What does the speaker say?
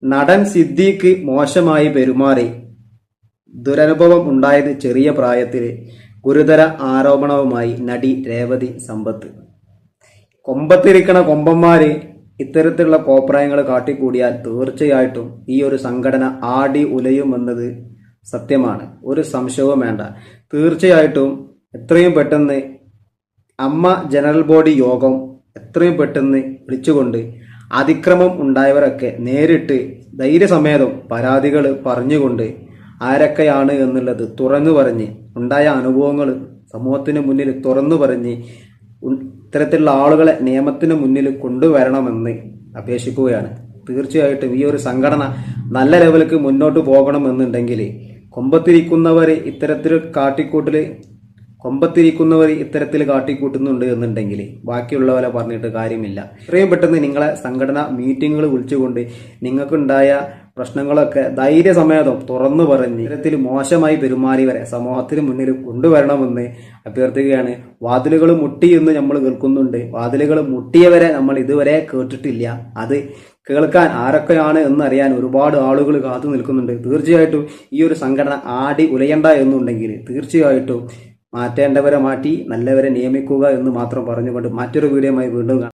നടൻ സിദ്ദീഖ് മോശമായി പെരുമാറി ദുരനുഭവം ഉണ്ടായത് ചെറിയ പ്രായത്തിൽ. ഗുരുതര ആരോപണവുമായി നടി രേവതി സമ്പത്ത്. കൊമ്പത്തിരിക്കണ കൊമ്പന്മാര് ഇത്തരത്തിലുള്ള കോപ്രായങ്ങൾ കാട്ടിക്കൂടിയാൽ തീർച്ചയായിട്ടും ഈ ഒരു സംഘടന ആടി ഉലയുമെന്നത് സത്യമാണ്. ഒരു സംശയവും വേണ്ട. തീർച്ചയായിട്ടും എത്രയും പെട്ടെന്ന് അമ്മ ജനറൽ ബോഡി യോഗം എത്രയും പെട്ടെന്ന് വിളിച്ചുകൊണ്ട് അതിക്രമം ഉണ്ടായവരൊക്കെ നേരിട്ട് ധൈര്യസമേതം പരാതികൾ പറഞ്ഞുകൊണ്ട് ആരൊക്കെയാണ് എന്നുള്ളത് തുറന്നു പറഞ്ഞ് ഉണ്ടായ അനുഭവങ്ങൾ സമൂഹത്തിന് മുന്നിൽ തുറന്നു പറഞ്ഞ് ഇത്തരത്തിലുള്ള ആളുകളെ നിയമത്തിന് മുന്നിൽ കൊണ്ടുവരണമെന്ന് അപേക്ഷിക്കുകയാണ്. തീർച്ചയായിട്ടും ഈ ഒരു സംഘടന നല്ല ലെവലിലേക്ക് മുന്നോട്ട് പോകണമെന്നുണ്ടെങ്കിൽ കൊമ്പത്തിരിക്കുന്നവർ ഇത്തരത്തിൽ കാട്ടിക്കൂട്ടുന്നുണ്ട് എന്നുണ്ടെങ്കിൽ ബാക്കിയുള്ളവരെ പറഞ്ഞിട്ട് കാര്യമില്ല. എത്രയും പെട്ടെന്ന് നിങ്ങളെ സംഘടന മീറ്റിങ്ങുകൾ വിളിച്ചുകൊണ്ട് നിങ്ങൾക്കുണ്ടായ പ്രശ്നങ്ങളൊക്കെ ധൈര്യസമേതം തുറന്നു പറഞ്ഞ് ഇത്തരത്തിൽ മോശമായി പെരുമാറിയവരെ സമൂഹത്തിന് മുന്നിൽ കൊണ്ടുവരണമെന്ന് അഭ്യർത്ഥിക്കുകയാണ്. വാതിലുകൾ മുട്ടി എന്ന് നമ്മൾ കേൾക്കുന്നുണ്ട്. വാതിലുകൾ മുട്ടിയവരെ നമ്മൾ ഇതുവരെ കേട്ടിട്ടില്ല. അത് കേൾക്കാൻ ആരൊക്കെയാണ് എന്നറിയാൻ ഒരുപാട് ആളുകൾ കാത്തു നിൽക്കുന്നുണ്ട്. തീർച്ചയായിട്ടും ഈ ഒരു സംഘടന ആടി ഉലയണ്ട എന്നുണ്ടെങ്കിൽ തീർച്ചയായിട്ടും മാറ്റേണ്ടവരെ മാറ്റി നല്ലവരെ നിയമിക്കുക എന്ന് മാത്രം പറഞ്ഞുകൊണ്ട് മറ്റൊരു വീഡിയോയുമായി വീണ്ടും കാണാം.